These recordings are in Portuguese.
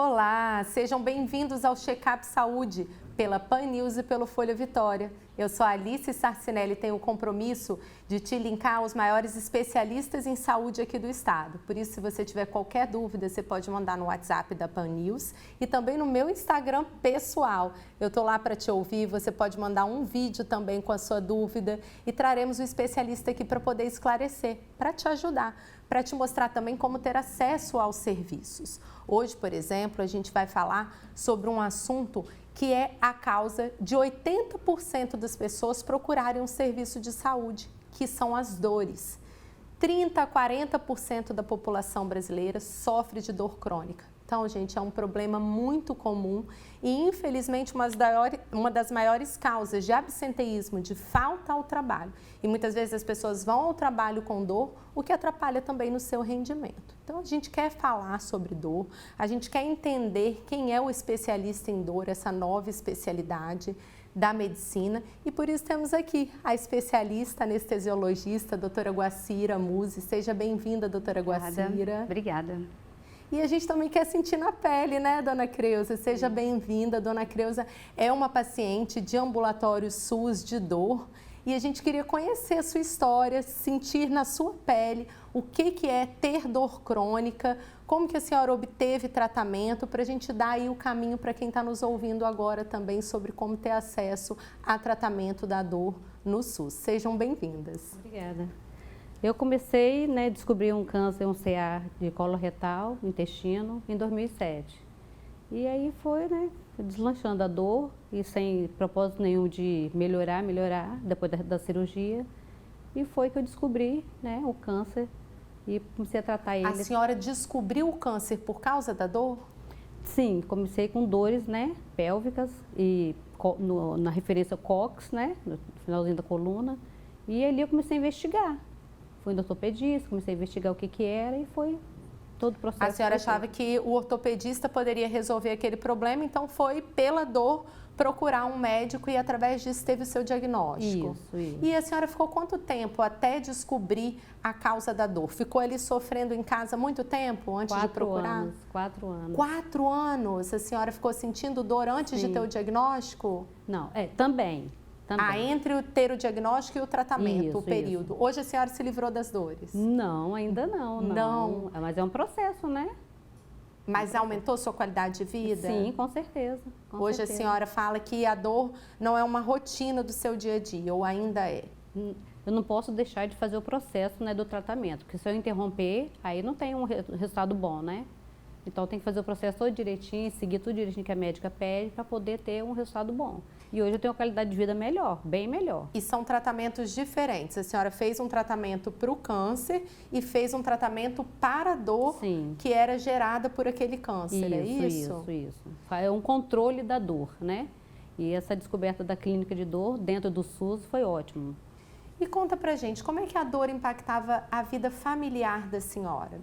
Olá, sejam bem-vindos ao Check-up Saúde, pela Pan News e pelo Folha Vitória. Eu sou a Alice Sarcinelli e tenho o compromisso de te linkar aos maiores especialistas em saúde aqui do estado. Por isso, se você tiver qualquer dúvida, você pode mandar no WhatsApp da Pan News e também no meu Instagram pessoal. Eu estou lá para te ouvir, você pode mandar um vídeo também com a sua dúvida e traremos um especialista aqui para poder esclarecer, para te ajudar, para te mostrar também como ter acesso aos serviços. Hoje, por exemplo, a gente vai falar sobre um assunto que é a causa de 80% das pessoas procurarem um serviço de saúde, que são as dores. 30% a 40% da população brasileira sofre de dor crônica. Então, gente, é um problema muito comum e, infelizmente, uma das maiores causas de absenteísmo, de falta ao trabalho. E muitas vezes as pessoas vão ao trabalho com dor, o que atrapalha também no seu rendimento. Então, a gente quer falar sobre dor, a gente quer entender quem é o especialista em dor, essa nova especialidade da medicina, e por isso temos aqui a especialista anestesiologista, doutora Guacira Musi. Seja bem-vinda, doutora Guacira. Obrigada. E a gente também quer sentir na pele, né, dona Creuza? Seja bem-vinda. Dona Creuza é uma paciente de ambulatório SUS de dor e a gente queria conhecer a sua história, sentir na sua pele o que é ter dor crônica, como que a senhora obteve tratamento, para a gente dar aí o caminho para quem está nos ouvindo agora também sobre como ter acesso a tratamento da dor no SUS. Sejam bem-vindas. Obrigada. Eu comecei, a descobrir um câncer, um CA de colo retal, intestino, em 2007. E aí foi, deslanchando a dor e sem propósito nenhum de melhorar, depois da cirurgia. E foi que eu descobri, o câncer e comecei a tratar ele. A senhora descobriu o câncer por causa da dor? Sim, comecei com dores, pélvicas e na referência COX, no finalzinho da coluna. E ali eu comecei a investigar. Fui no ortopedista, comecei a investigar o que era e foi todo o processo. A senhora achava que o ortopedista poderia resolver aquele problema, então foi pela dor procurar um médico e através disso teve o seu diagnóstico. Isso. E a senhora ficou quanto tempo até descobrir a causa da dor? Ficou ali sofrendo em casa muito tempo antes de procurar? 4 anos. 4 anos? A senhora ficou sentindo dor antes de ter o diagnóstico? Não, também. Entre ter o diagnóstico e o tratamento, o período. Isso. Hoje a senhora se livrou das dores? Não, ainda não. Não. Mas é um processo, Mas aumentou sua qualidade de vida? Sim, com certeza. Hoje a senhora fala que a dor não é uma rotina do seu dia a dia, ou ainda é? Eu não posso deixar de fazer o processo do tratamento, porque se eu interromper, aí não tem um resultado bom, Então tem que fazer o processo todo direitinho, seguir tudo direitinho que a médica pede para poder ter um resultado bom. E hoje eu tenho uma qualidade de vida melhor, bem melhor. E são tratamentos diferentes. A senhora fez um tratamento para o câncer e fez um tratamento para a dor que era gerada por aquele câncer, é isso? Isso. É um controle da dor, E essa descoberta da clínica de dor dentro do SUS foi ótimo. E conta pra gente, como é que a dor impactava a vida familiar da senhora?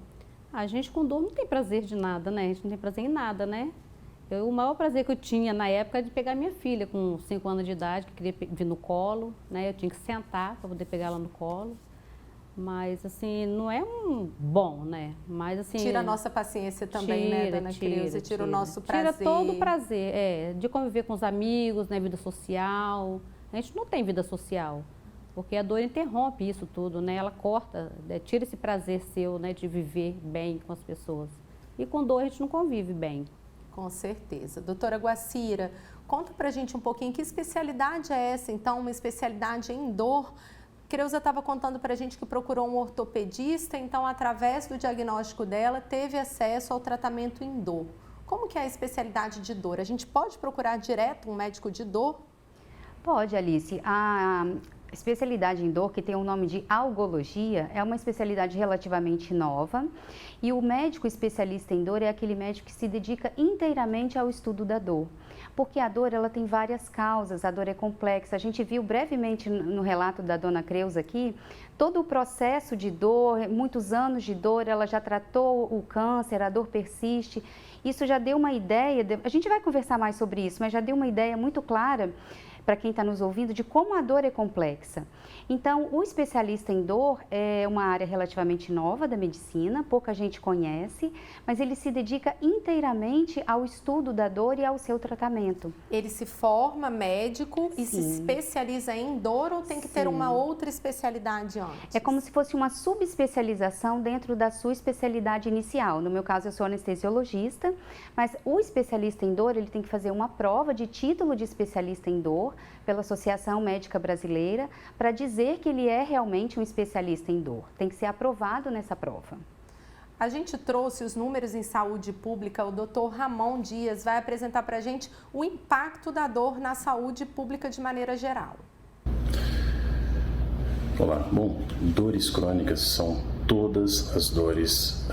A gente com dor não tem prazer de nada, A gente não tem prazer em nada, O maior prazer que eu tinha na época era de pegar minha filha com 5 anos de idade, que queria vir no colo, Eu tinha que sentar para poder pegar ela no colo. Mas, assim, não é bom, Mas, assim... Tira a nossa paciência também, dona Creuza? Tira o nosso prazer. Tira todo o prazer, de conviver com os amigos, vida social. A gente não tem vida social, porque a dor interrompe isso tudo, Ela corta, tira esse prazer seu, de viver bem com as pessoas. E com dor a gente não convive bem. Com certeza. Doutora Guacira, conta pra gente um pouquinho que especialidade é essa, então, uma especialidade em dor. Creuza estava contando pra gente que procurou um ortopedista, então, através do diagnóstico dela, teve acesso ao tratamento em dor. Como que é a especialidade de dor? A gente pode procurar direto um médico de dor? Pode, Alice. A especialidade em dor, que tem o nome de algologia, é uma especialidade relativamente nova e o médico especialista em dor é aquele médico que se dedica inteiramente ao estudo da dor, porque a dor ela tem várias causas, a dor é complexa. A gente viu brevemente no relato da dona Creuza aqui, todo o processo de dor, muitos anos de dor, ela já tratou o câncer, a dor persiste. Isso já deu uma ideia, a gente vai conversar mais sobre isso, mas já deu uma ideia muito clara para quem está nos ouvindo, de como a dor é complexa. Então, o especialista em dor é uma área relativamente nova da medicina, pouca gente conhece, mas ele se dedica inteiramente ao estudo da dor e ao seu tratamento. Ele se forma médico e se especializa em dor ou tem que ter uma outra especialidade antes? É como se fosse uma subespecialização dentro da sua especialidade inicial. No meu caso, eu sou anestesiologista, mas o especialista em dor, ele tem que fazer uma prova de título de especialista em dor pela Associação Médica Brasileira para dizer que ele é realmente um especialista em dor. Tem que ser aprovado nessa prova. A gente trouxe os números em saúde pública, o Dr. Ramon Dias vai apresentar para a gente o impacto da dor na saúde pública de maneira geral. Olá, bom, dores crônicas são todas as dores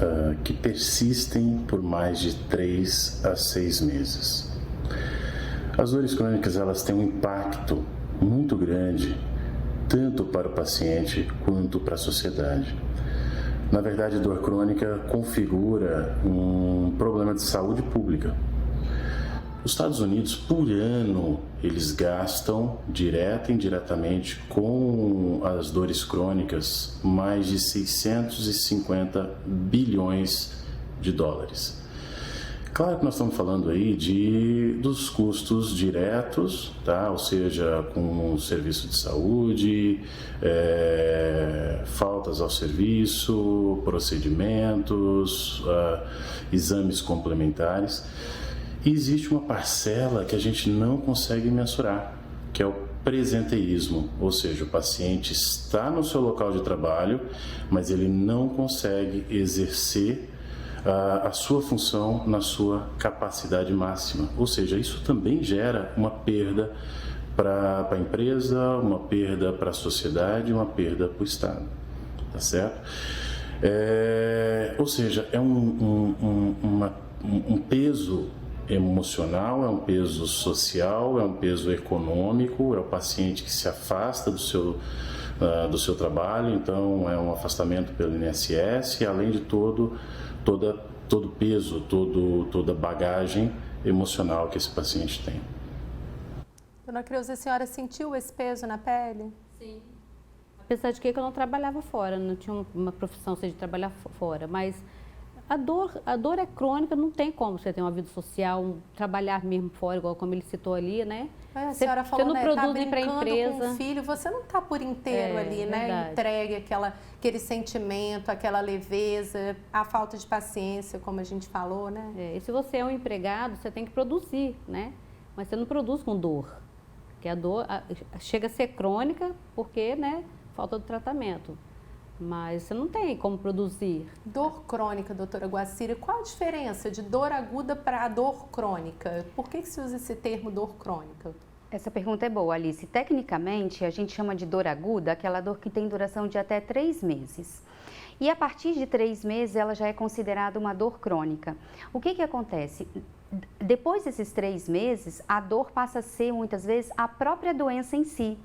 que persistem por mais de 3 a 6 meses. As dores crônicas, elas têm um impacto muito grande, tanto para o paciente quanto para a sociedade. Na verdade, a dor crônica configura um problema de saúde pública. Os Estados Unidos, por ano, eles gastam, direta e indiretamente, com as dores crônicas, mais de 650 bilhões de dólares. Claro que nós estamos falando aí dos custos diretos, tá? Ou seja, com o serviço de saúde, faltas ao serviço, procedimentos, exames complementares. E existe uma parcela que a gente não consegue mensurar, que é o presenteísmo, ou seja, o paciente está no seu local de trabalho, mas ele não consegue exercer a sua função na sua capacidade máxima. Ou seja, isso também gera uma perda para a empresa, uma perda para a sociedade, uma perda para o Estado, tá certo? Ou seja, é um peso emocional, é um peso social, é um peso econômico, é o paciente que se afasta do seu trabalho, então é um afastamento pelo INSS, além de todo peso, toda bagagem emocional que esse paciente tem. Dona Creuza, a senhora sentiu esse peso na pele? Sim. Apesar de que eu não trabalhava fora, não tinha uma profissão de trabalhar fora, mas a dor é crônica, não tem como você ter uma vida social, trabalhar mesmo fora, igual como ele citou ali, né? A senhora falou, você não né, produz tá para a empresa. Com o filho, você não está por inteiro ali, né? Verdade. Entregue aquele sentimento, aquela leveza, a falta de paciência, como a gente falou, né? E se você é um empregado, você tem que produzir, né? Mas você não produz com dor, porque a dor chega a ser crônica porque, né, falta do tratamento. Mas você não tem como produzir. Dor crônica, doutora Guacira, qual a diferença de dor aguda para a dor crônica? Por que se usa esse termo dor crônica? Essa pergunta é boa, Alice. Tecnicamente, a gente chama de dor aguda aquela dor que tem duração de até 3 meses. E a partir de 3 meses, ela já é considerada uma dor crônica. O que acontece? Depois desses 3 meses, a dor passa a ser, muitas vezes, a própria doença em si,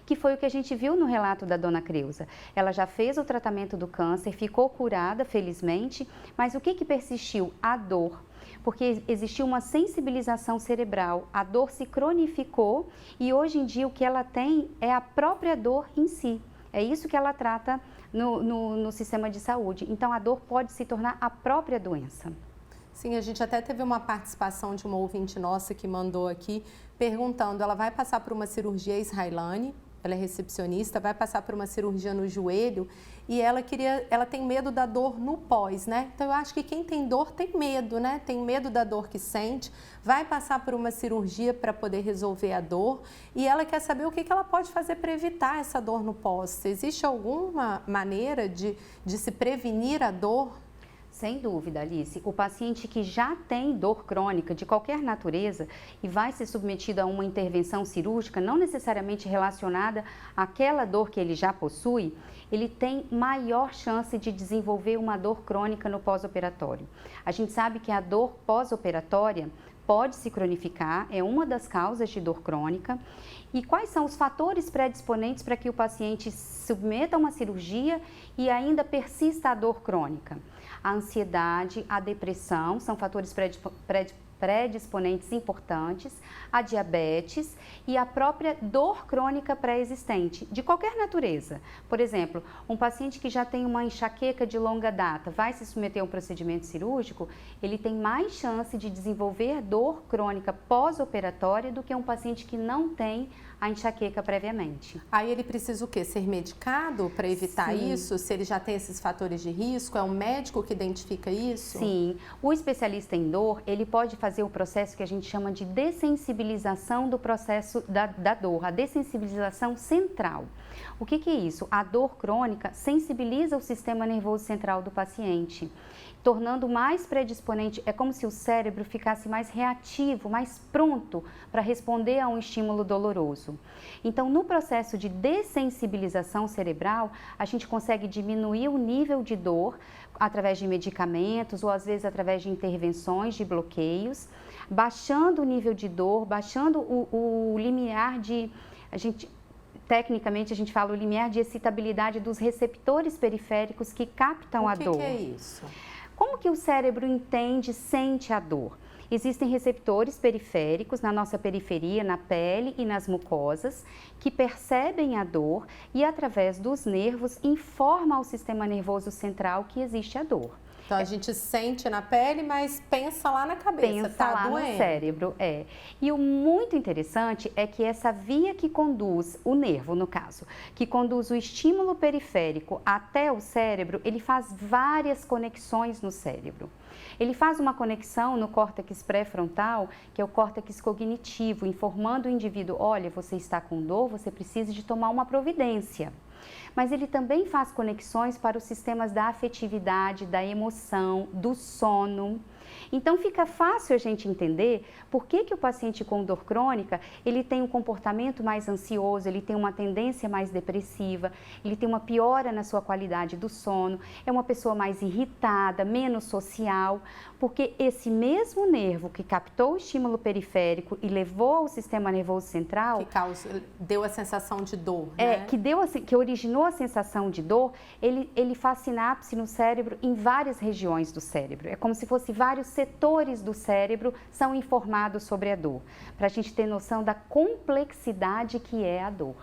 que foi o que a gente viu no relato da dona Creuza. Ela já fez o tratamento do câncer, ficou curada, felizmente, mas o que persistiu? A dor. Porque existiu uma sensibilização cerebral, a dor se cronificou e hoje em dia o que ela tem é a própria dor em si. É isso que ela trata no sistema de saúde. Então a dor pode se tornar a própria doença. Sim, a gente até teve uma participação de uma ouvinte nossa que mandou aqui perguntando, ela vai passar por uma cirurgia israelane, ela é recepcionista, vai passar por uma cirurgia no joelho e ela tem medo da dor no pós, né? Então eu acho que quem tem dor tem medo, né? Tem medo da dor que sente, vai passar por uma cirurgia para poder resolver a dor e ela quer saber o que ela pode fazer para evitar essa dor no pós. Existe alguma maneira de se prevenir a dor? Sem dúvida, Alice. O paciente que já tem dor crônica de qualquer natureza e vai ser submetido a uma intervenção cirúrgica, não necessariamente relacionada àquela dor que ele já possui, ele tem maior chance de desenvolver uma dor crônica no pós-operatório. A gente sabe que a dor pós-operatória pode se cronificar, é uma das causas de dor crônica. E quais são os fatores predisponentes para que o paciente se submeta a uma cirurgia e ainda persista a dor crônica? A ansiedade, a depressão são fatores predisponentes importantes, a diabetes e a própria dor crônica pré-existente, de qualquer natureza. Por exemplo, um paciente que já tem uma enxaqueca de longa data, vai se submeter a um procedimento cirúrgico, ele tem mais chance de desenvolver dor crônica pós-operatória do que um paciente que não tem a enxaqueca previamente. Aí ele precisa o quê? Ser medicado para evitar isso? Se ele já tem esses fatores de risco? É um médico que identifica isso? Sim. O especialista em dor, ele pode fazer o processo que a gente chama de dessensibilização do processo da dor, a dessensibilização central. O que é isso? A dor crônica sensibiliza o sistema nervoso central do paciente, tornando mais predisponente. É como se o cérebro ficasse mais reativo, mais pronto para responder a um estímulo doloroso. Então, no processo de dessensibilização cerebral, a gente consegue diminuir o nível de dor através de medicamentos ou às vezes através de intervenções de bloqueios, baixando o nível de dor, baixando o limiar de... Tecnicamente, a gente fala o limiar de excitabilidade dos receptores periféricos que captam a dor. O que é isso? Como que o cérebro entende, sente a dor? Existem receptores periféricos na nossa periferia, na pele e nas mucosas, que percebem a dor e, através dos nervos, informa ao sistema nervoso central que existe a dor. Então, a gente sente na pele, mas pensa lá na cabeça, pensa lá doendo. no cérebro, E o muito interessante é que essa via que conduz, o nervo no caso, que conduz o estímulo periférico até o cérebro, ele faz várias conexões no cérebro. Ele faz uma conexão no córtex pré-frontal, que é o córtex cognitivo, informando o indivíduo, olha, você está com dor, você precisa de tomar uma providência. Mas ele também faz conexões para os sistemas da afetividade, da emoção, do sono. Então fica fácil a gente entender por que o paciente com dor crônica, ele tem um comportamento mais ansioso, ele tem uma tendência mais depressiva, ele tem uma piora na sua qualidade do sono, é uma pessoa mais irritada, menos social, porque esse mesmo nervo que captou o estímulo periférico e levou ao sistema nervoso central... deu a sensação de dor, né? Que originou a sensação de dor, ele faz sinapse no cérebro em várias regiões do cérebro. É como se fosse vários setores do cérebro são informados sobre a dor, para a gente ter noção da complexidade que é a dor.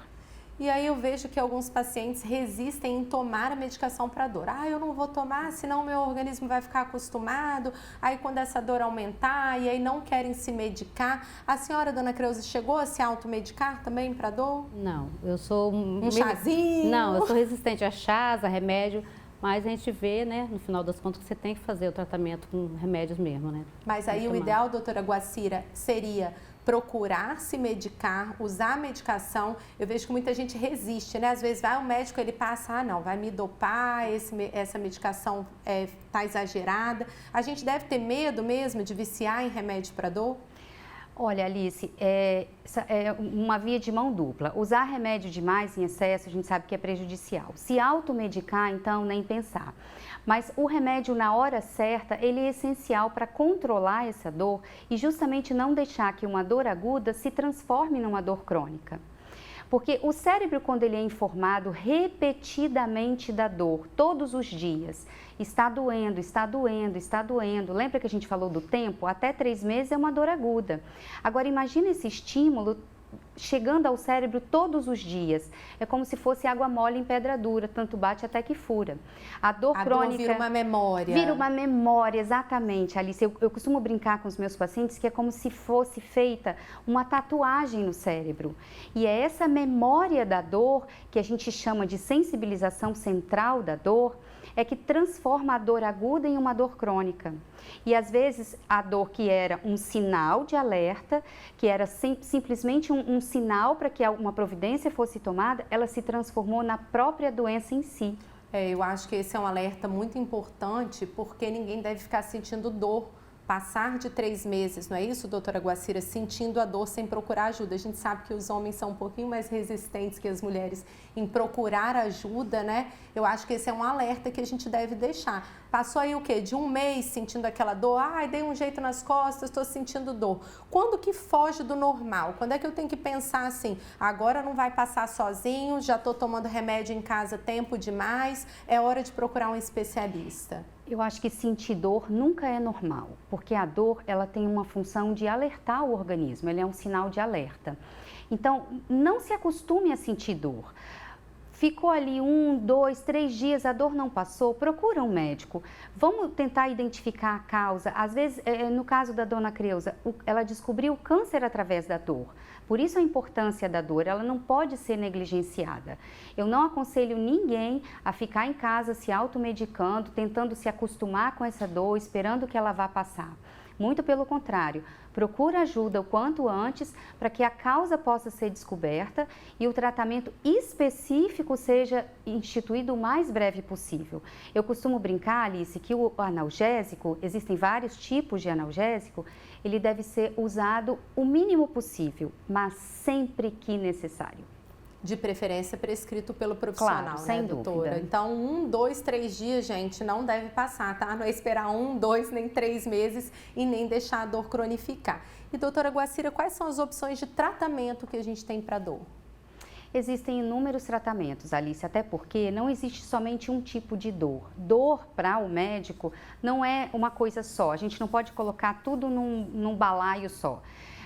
E aí eu vejo que alguns pacientes resistem em tomar a medicação para dor. Eu não vou tomar, senão o meu organismo vai ficar acostumado. Aí quando essa dor aumentar, e aí não querem se medicar. A senhora, dona Creuza, chegou a se automedicar também para dor? Não, eu sou... Um chazinho? Não, eu sou resistente a chás, a remédio. Mas a gente vê, né, no final das contas, que você tem que fazer o tratamento com remédios mesmo, né? Mas aí o ideal, doutora Guacira, seria procurar se medicar, usar a medicação. Eu vejo que muita gente resiste, né? Às vezes vai ao médico, ele passa, não, vai me dopar, essa medicação tá exagerada. A gente deve ter medo mesmo de viciar em remédio para dor? Olha, Alice, é uma via de mão dupla. Usar remédio demais em excesso, a gente sabe que é prejudicial. Se automedicar, então, nem pensar. Mas o remédio na hora certa, ele é essencial para controlar essa dor e justamente não deixar que uma dor aguda se transforme numa dor crônica. Porque o cérebro, quando ele é informado repetidamente da dor, todos os dias, está doendo, está doendo, está doendo. Lembra que a gente falou do tempo? Até 3 meses é uma dor aguda. Agora, imagina esse estímulo chegando ao cérebro todos os dias. É como se fosse água mole em pedra dura, tanto bate até que fura. A dor crônica... Dor vira uma memória. Vira uma memória, exatamente, Alice. Eu costumo brincar com os meus pacientes que é como se fosse feita uma tatuagem no cérebro. E é essa memória da dor, que a gente chama de sensibilização central da dor, é que transforma a dor aguda em uma dor crônica. E às vezes a dor que era um sinal de alerta, que era simplesmente um sinal para que uma providência fosse tomada, ela se transformou na própria doença em si. Eu acho que esse é um alerta muito importante, porque ninguém deve ficar sentindo dor. Passar de 3 meses, não é isso, doutora Guacira? Sentindo a dor sem procurar ajuda. A gente sabe que os homens são um pouquinho mais resistentes que as mulheres em procurar ajuda, né? Eu acho que esse é um alerta que a gente deve deixar. Passou aí o quê? De 1 mês sentindo aquela dor? Dei um jeito nas costas, estou sentindo dor. Quando que foge do normal? Quando é que eu tenho que pensar assim, agora não vai passar sozinho, já estou tomando remédio em casa tempo demais, é hora de procurar um especialista? Eu acho que sentir dor nunca é normal, porque a dor ela tem uma função de alertar o organismo, ela é um sinal de alerta. Então, não se acostume a sentir dor. Ficou ali 1, 2, 3 dias, a dor não passou, procura um médico. Vamos tentar identificar a causa. Às vezes, no caso da dona Creuza, ela descobriu o câncer através da dor. Por isso a importância da dor, ela não pode ser negligenciada. Eu não aconselho ninguém a ficar em casa se automedicando, tentando se acostumar com essa dor, esperando que ela vá passar. Muito pelo contrário, procura ajuda o quanto antes para que a causa possa ser descoberta e o tratamento específico seja instituído o mais breve possível. Eu costumo brincar, Alice, que o analgésico, existem vários tipos de analgésico, ele deve ser usado o mínimo possível, mas sempre que necessário. De preferência prescrito pelo profissional, claro, né, sem doutora? dúvida. Então, 1, 2, 3 dias, gente, não deve passar, tá? Não é esperar 1, 2, nem 3 meses e nem deixar a dor cronificar. E, doutora Guacira, quais são as opções de tratamento que a gente tem para dor? Existem inúmeros tratamentos, Alice, até porque não existe somente um tipo de dor. Dor para o médico não é uma coisa só, a gente não pode colocar tudo num balaio só.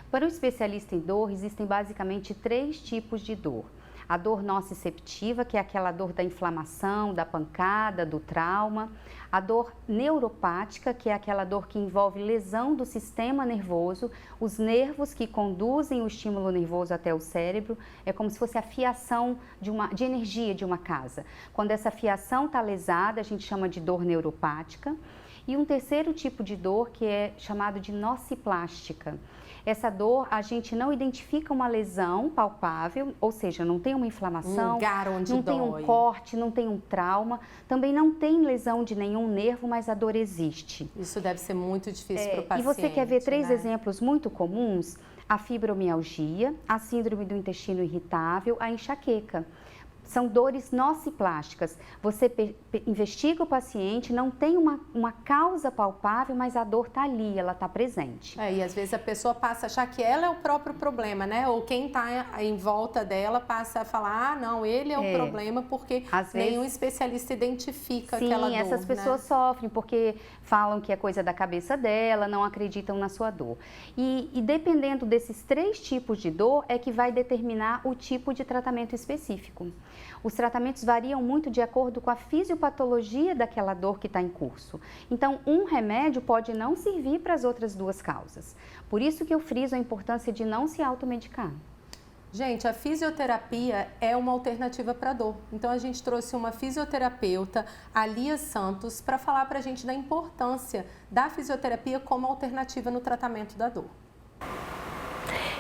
Para o especialista em dor, existem basicamente 3 tipos de dor. A dor nociceptiva, que é aquela dor da inflamação, da pancada, do trauma. A dor neuropática, que é aquela dor que envolve lesão do sistema nervoso, os nervos que conduzem o estímulo nervoso até o cérebro. É como se fosse a fiação de energia de uma casa. Quando essa fiação está lesada, a gente chama de dor neuropática. E um terceiro tipo de dor que é chamado de nociplástica. Essa dor, a gente não identifica uma lesão palpável, ou seja, não tem uma inflamação, lugar onde não tem um corte, não tem um trauma, também não tem lesão de nenhum nervo, mas a dor existe. Isso deve ser muito difícil para o paciente. E você quer ver 3 né? exemplos muito comuns? A fibromialgia, a síndrome do intestino irritável, a enxaqueca. São dores nociplásticas. Você investiga o paciente, não tem uma causa palpável, mas a dor está ali, ela está presente. E às vezes a pessoa passa a achar que ela é o próprio problema, né? Ou quem está em volta dela passa a falar, não, ele é o problema, porque nenhum especialista identifica aquela dor. Sim, essas pessoas sofrem porque falam que é coisa da cabeça dela, não acreditam na sua dor. E dependendo desses 3 tipos de dor, é que vai determinar o tipo de tratamento específico. Os tratamentos variam muito de acordo com a fisiopatologia daquela dor que está em curso. Então, um remédio pode não servir para as outras 2 causas. Por isso que eu friso a importância de não se automedicar. Gente, a fisioterapia é uma alternativa para a dor. Então, a gente trouxe uma fisioterapeuta, a Lia Santos, para falar para a gente da importância da fisioterapia como alternativa no tratamento da dor.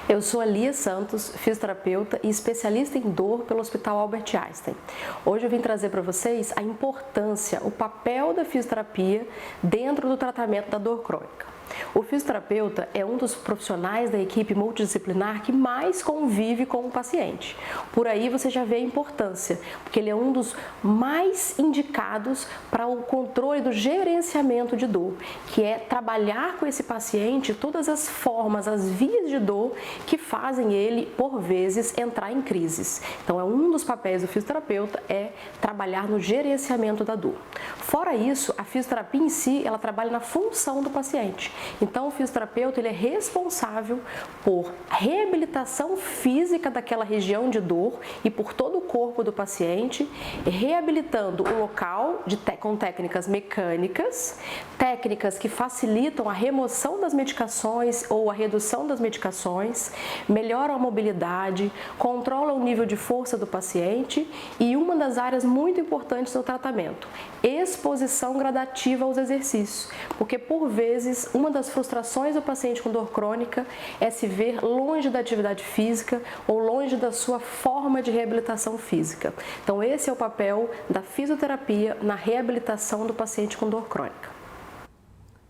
Eu sou a Lia Santos, fisioterapeuta e especialista em dor pelo Hospital Albert Einstein. Hoje eu vim trazer para vocês a importância, o papel da fisioterapia dentro do tratamento da dor crônica. O fisioterapeuta é um dos profissionais da equipe multidisciplinar que mais convive com o paciente. Por aí você já vê a importância, porque ele é um dos mais indicados para o controle do gerenciamento de dor, que é trabalhar com esse paciente todas as formas, as vias de dor que fazem ele, por vezes, entrar em crises. Então, um dos papéis do fisioterapeuta é trabalhar no gerenciamento da dor. Fora isso, a fisioterapia em si, ela trabalha na função do paciente. Então, o fisioterapeuta ele é responsável por reabilitação física daquela região de dor e por todo o corpo do paciente, reabilitando o local com técnicas mecânicas, técnicas que facilitam a remoção das medicações ou a redução das medicações, melhoram a mobilidade, controlam o nível de força do paciente e uma das áreas muito importantes do tratamento, exposição gradativa aos exercícios, porque por vezes uma das frustrações do paciente com dor crônica é se ver longe da atividade física ou longe da sua forma de reabilitação física. Então esse é o papel da fisioterapia na reabilitação do paciente com dor crônica.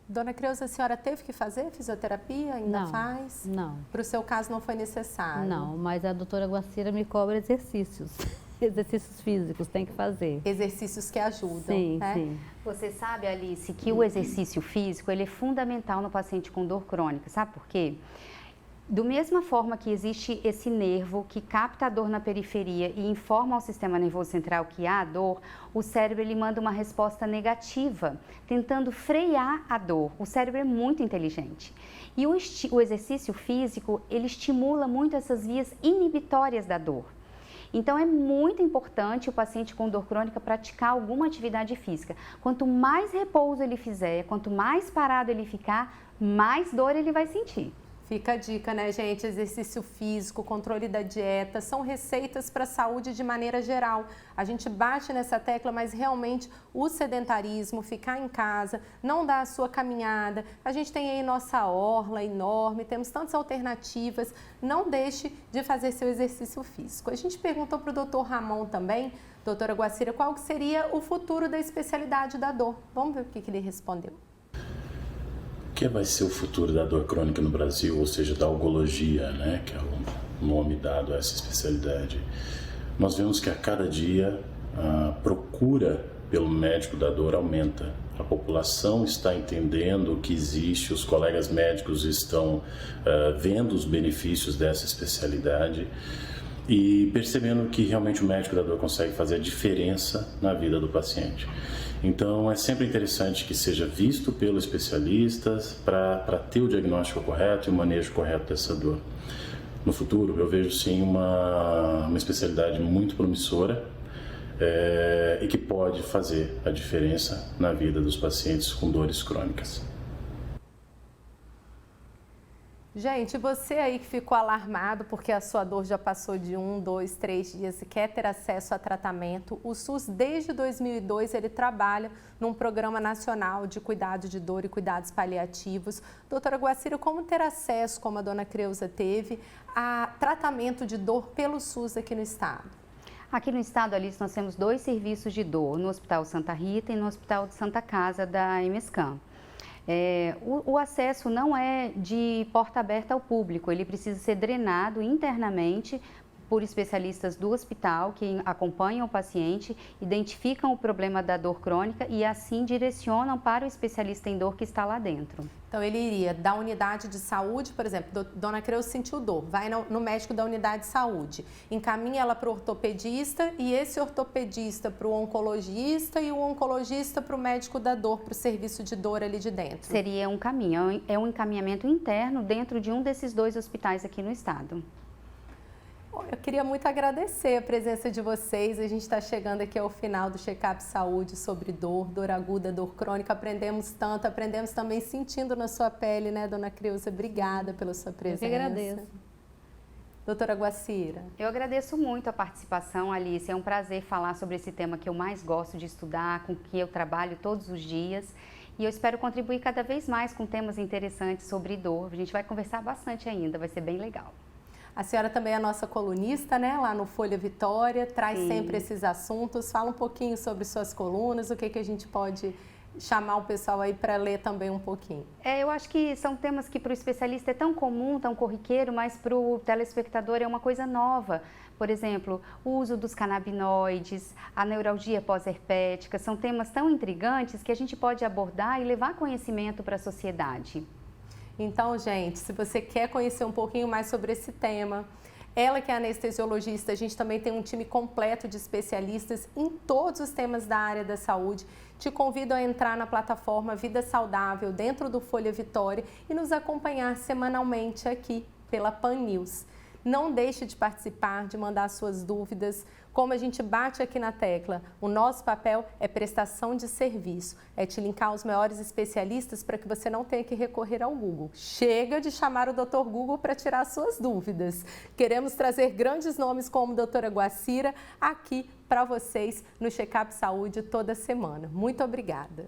Dona Creuza, a senhora teve que fazer fisioterapia? Ainda faz? Não. Para o seu caso não foi necessário? Não, mas a doutora Guacira me cobra exercícios. Exercícios físicos, tem que fazer. Exercícios que ajudam, sim, né? Sim. Você sabe, Alice, que o exercício físico ele é fundamental no paciente com dor crônica. Sabe por quê? Do mesma forma que existe esse nervo que capta a dor na periferia e informa ao sistema nervoso central que há dor, o cérebro ele manda uma resposta negativa, tentando frear a dor. O cérebro é muito inteligente. E o exercício físico, ele estimula muito essas vias inibitórias da dor. Então, é muito importante o paciente com dor crônica praticar alguma atividade física. Quanto mais repouso ele fizer, quanto mais parado ele ficar, mais dor ele vai sentir. Fica a dica, né, gente? Exercício físico, controle da dieta, são receitas para a saúde de maneira geral. A gente bate nessa tecla, mas realmente o sedentarismo, ficar em casa, não dar a sua caminhada. A gente tem aí nossa orla enorme, temos tantas alternativas. Não deixe de fazer seu exercício físico. A gente perguntou para o doutor Ramon também, doutora Guacira, qual que seria o futuro da especialidade da dor. Vamos ver o que ele respondeu. O que vai ser o futuro da dor crônica no Brasil, ou seja, da algologia, né, que é o nome dado a essa especialidade? Nós vemos que a cada dia a procura pelo médico da dor aumenta. A população está entendendo que existe, os colegas médicos estão vendo os benefícios dessa especialidade e percebendo que realmente o médico da dor consegue fazer a diferença na vida do paciente. Então, é sempre interessante que seja visto pelos especialistas para ter o diagnóstico correto e o manejo correto dessa dor. No futuro, eu vejo sim uma especialidade muito promissora e que pode fazer a diferença na vida dos pacientes com dores crônicas. Gente, você aí que ficou alarmado porque a sua dor já passou de 1, 2, 3 dias e quer ter acesso a tratamento, o SUS desde 2002 ele trabalha num programa nacional de cuidado de dor e cuidados paliativos. Doutora Guacira, como ter acesso, como a dona Creuza teve, a tratamento de dor pelo SUS aqui no estado? Aqui no estado, Alice, nós temos 2 serviços de dor, no Hospital Santa Rita e no Hospital de Santa Casa da MSCAM. O acesso não é de porta aberta ao público, ele precisa ser drenado internamente por especialistas do hospital que acompanham o paciente, identificam o problema da dor crônica e assim direcionam para o especialista em dor que está lá dentro. Então ele iria da unidade de saúde, por exemplo, dona Creuza sentiu dor, vai no médico da unidade de saúde, encaminha ela para o ortopedista e esse ortopedista para o oncologista e o oncologista para o médico da dor, para o serviço de dor ali de dentro. Seria um caminho, é um encaminhamento interno dentro de um desses 2 hospitais aqui no estado. Eu queria muito agradecer a presença de vocês. A gente está chegando aqui ao final do Check-up Saúde sobre dor aguda, dor crônica. Aprendemos tanto, aprendemos também sentindo na sua pele, né, dona Creuza? Obrigada pela sua presença. Eu que agradeço. Doutora Guacira. Eu agradeço muito a participação, Alice. É um prazer falar sobre esse tema que eu mais gosto de estudar, com que eu trabalho todos os dias. E eu espero contribuir cada vez mais com temas interessantes sobre dor. A gente vai conversar bastante ainda, vai ser bem legal. A senhora também é nossa colunista, né? Lá no Folha Vitória, traz sempre esses assuntos. Fala um pouquinho sobre suas colunas, o que a gente pode chamar o pessoal aí para ler também um pouquinho. Eu acho que são temas que para o especialista é tão comum, tão corriqueiro, mas para o telespectador é uma coisa nova. Por exemplo, o uso dos canabinoides, a neuralgia pós-herpética, são temas tão intrigantes que a gente pode abordar e levar conhecimento para a sociedade. Então, gente, se você quer conhecer um pouquinho mais sobre esse tema, ela que é anestesiologista, a gente também tem um time completo de especialistas em todos os temas da área da saúde. Te convido a entrar na plataforma Vida Saudável dentro do Folha Vitória e nos acompanhar semanalmente aqui pela Pan News. Não deixe de participar, de mandar suas dúvidas. Como a gente bate aqui na tecla, o nosso papel é prestação de serviço, é te linkar aos maiores especialistas para que você não tenha que recorrer ao Google. Chega de chamar o Dr. Google para tirar suas dúvidas. Queremos trazer grandes nomes como a doutora Guacira aqui para vocês no Check-up Saúde toda semana. Muito obrigada.